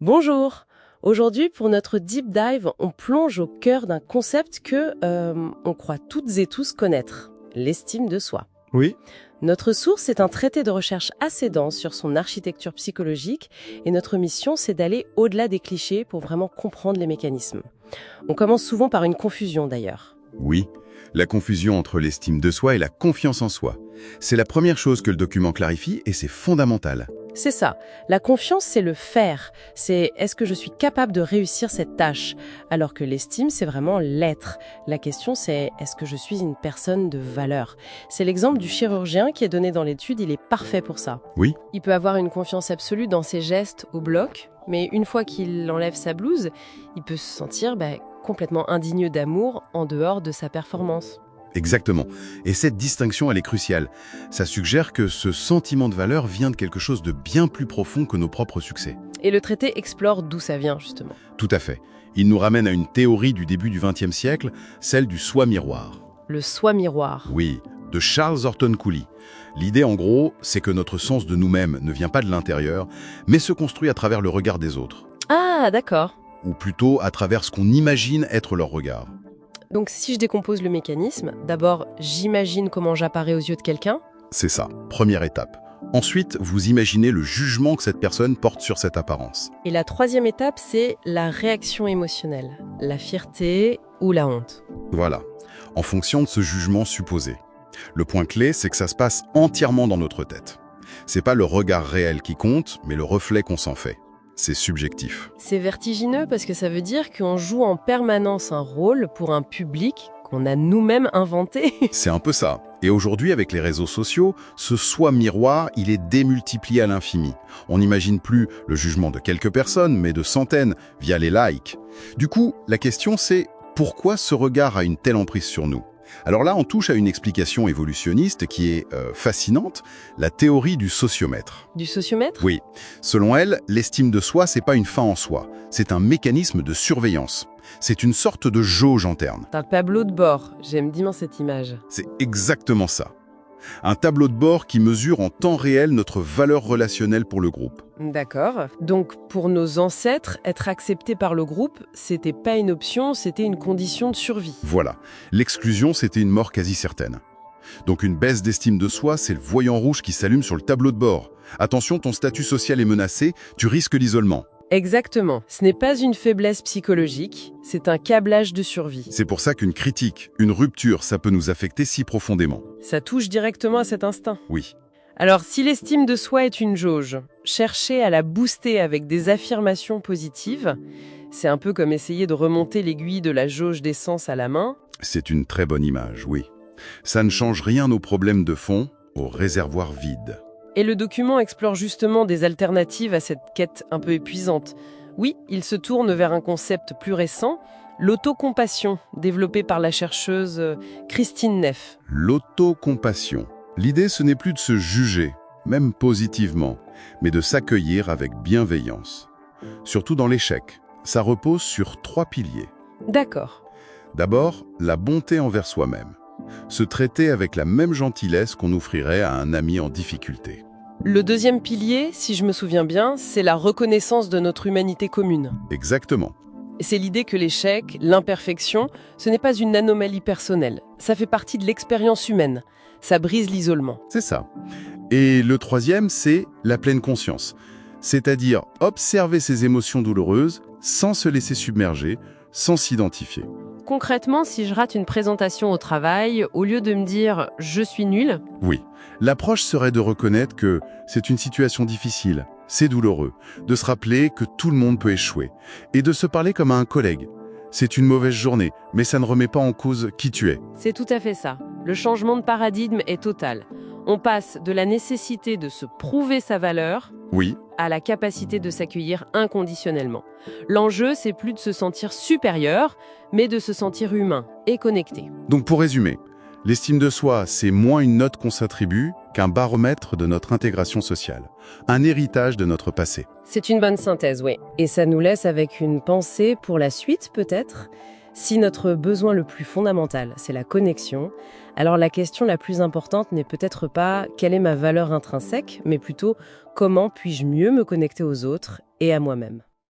Bonjour. Aujourd'hui, pour notre deep dive, on plonge au cœur d'un concept on croit toutes et tous connaître, l'estime de soi. Oui, Notre source est un traité de recherche assez dense sur son architecture psychologique et notre mission, c'est d'aller au-delà des clichés pour vraiment comprendre les mécanismes. On commence souvent par une confusion d'ailleurs. oui. La confusion entre l'estime de soi et la confiance en soi. C'est la première chose que le document clarifie et c'est fondamental. C'est ça. La confiance, c'est le faire. C'est est-ce que je suis capable de réussir cette tâche? Alors que l'estime, c'est vraiment l'être. La question, c'est est-ce que je suis une personne de valeur? C'est l'exemple du chirurgien qui est donné dans l'étude, il est parfait pour ça. Oui, Il peut avoir une confiance absolue dans ses gestes au bloc, mais une fois qu'il enlève sa blouse, il peut se sentir complètement indigne d'amour en dehors de sa performance. exactement. Et cette distinction, elle est cruciale. Ça suggère que ce sentiment de valeur vient de quelque chose de bien plus profond que nos propres succès. Et le traité explore d'où ça vient, justement. Tout à fait. Il nous ramène à une théorie du début du XXe siècle, celle du soi-miroir. Le soi-miroir. Oui, de Charles Horton Cooley. L'idée, en gros, c'est que notre sens de nous-mêmes ne vient pas de l'intérieur, mais se construit à travers le regard des autres. Ah, d'accord. Ou plutôt à travers ce qu'on imagine être leur regard. Donc si je décompose le mécanisme, d'abord j'imagine comment j'apparais aux yeux de quelqu'un. C'est ça, première étape. Ensuite, vous imaginez le jugement que cette personne porte sur cette apparence. Et la troisième étape, c'est la réaction émotionnelle, la fierté ou la honte. Voilà, en fonction de ce jugement supposé. Le point clé, c'est que ça se passe entièrement dans notre tête. C'est pas le regard réel qui compte, mais le reflet qu'on s'en fait. C'est subjectif. C'est vertigineux parce que ça veut dire qu'on joue en permanence un rôle pour un public qu'on a nous-mêmes inventé. C'est un peu ça. Et aujourd'hui, avec les réseaux sociaux, ce soi miroir, il est démultiplié à l'infini. On n'imagine plus le jugement de quelques personnes, mais de centaines, via les likes. Du coup, la question c'est, pourquoi ce regard a une telle emprise sur nous ? Alors là, on touche à une explication évolutionniste qui est fascinante, la théorie du sociomètre. Du sociomètre ? Oui, selon elle, l'estime de soi, c'est pas une fin en soi, c'est un mécanisme de surveillance. C'est une sorte de jauge interne. C'est un tableau de bord, j'aime bien cette image. C'est exactement ça. Un tableau de bord qui mesure en temps réel notre valeur relationnelle pour le groupe. D'accord. Donc pour nos ancêtres, être accepté par le groupe, c'était pas une option, c'était une condition de survie. Voilà, l'exclusion, c'était une mort quasi certaine. Donc une baisse d'estime de soi, c'est le voyant rouge qui s'allume sur le tableau de bord. Attention, ton statut social est menacé, tu risques l'isolement. Exactement. Ce n'est pas une faiblesse psychologique, c'est un câblage de survie. C'est pour ça qu'une critique, une rupture, ça peut nous affecter si profondément. Ça touche directement à cet instinct. Oui, Alors, si l'estime de soi est une jauge, chercher à la booster avec des affirmations positives, c'est un peu comme essayer de remonter l'aiguille de la jauge d'essence à la main. c'est une très bonne image, oui. Ça ne change rien aux problèmes de fond, au réservoir vide. Et le document explore justement des alternatives à cette quête un peu épuisante. Oui, il se tourne vers un concept plus récent, l'autocompassion, développé par la chercheuse Christine Neff. L'autocompassion. L'idée, ce n'est plus de se juger, même positivement, mais de s'accueillir avec bienveillance. Surtout dans l'échec, ça repose sur 3 piliers. D'accord. D'abord, la bonté envers soi-même. Se traiter avec la même gentillesse qu'on offrirait à un ami en difficulté. Le deuxième pilier, si je me souviens bien, c'est la reconnaissance de notre humanité commune. Exactement. C'est l'idée que l'échec, l'imperfection, ce n'est pas une anomalie personnelle. Ça fait partie de l'expérience humaine. Ça brise l'isolement. C'est ça. Et le troisième, c'est la pleine conscience. C'est-à-dire observer ses émotions douloureuses sans se laisser submerger, sans s'identifier. Concrètement, si je rate une présentation au travail, au lieu de me dire « je suis nul », Oui, l'approche serait de reconnaître que c'est une situation difficile, c'est douloureux, de se rappeler que tout le monde peut échouer, et de se parler comme à un collègue. C'est une mauvaise journée, mais ça ne remet pas en cause qui tu es. c'est tout à fait ça. Le changement de paradigme est total. On passe de la nécessité de se prouver sa valeur Oui, à la capacité de s'accueillir inconditionnellement. L'enjeu, c'est plus de se sentir supérieur, mais de se sentir humain et connecté. donc pour résumer, l'estime de soi, c'est moins une note qu'on s'attribue qu'un baromètre de notre intégration sociale, un héritage de notre passé. C'est une bonne synthèse, oui. Et ça nous laisse avec une pensée pour la suite, peut-être. Si notre besoin le plus fondamental, c'est la connexion, alors la question la plus importante n'est peut-être pas quelle est ma valeur intrinsèque, mais plutôt comment puis-je mieux me connecter aux autres et à moi-même.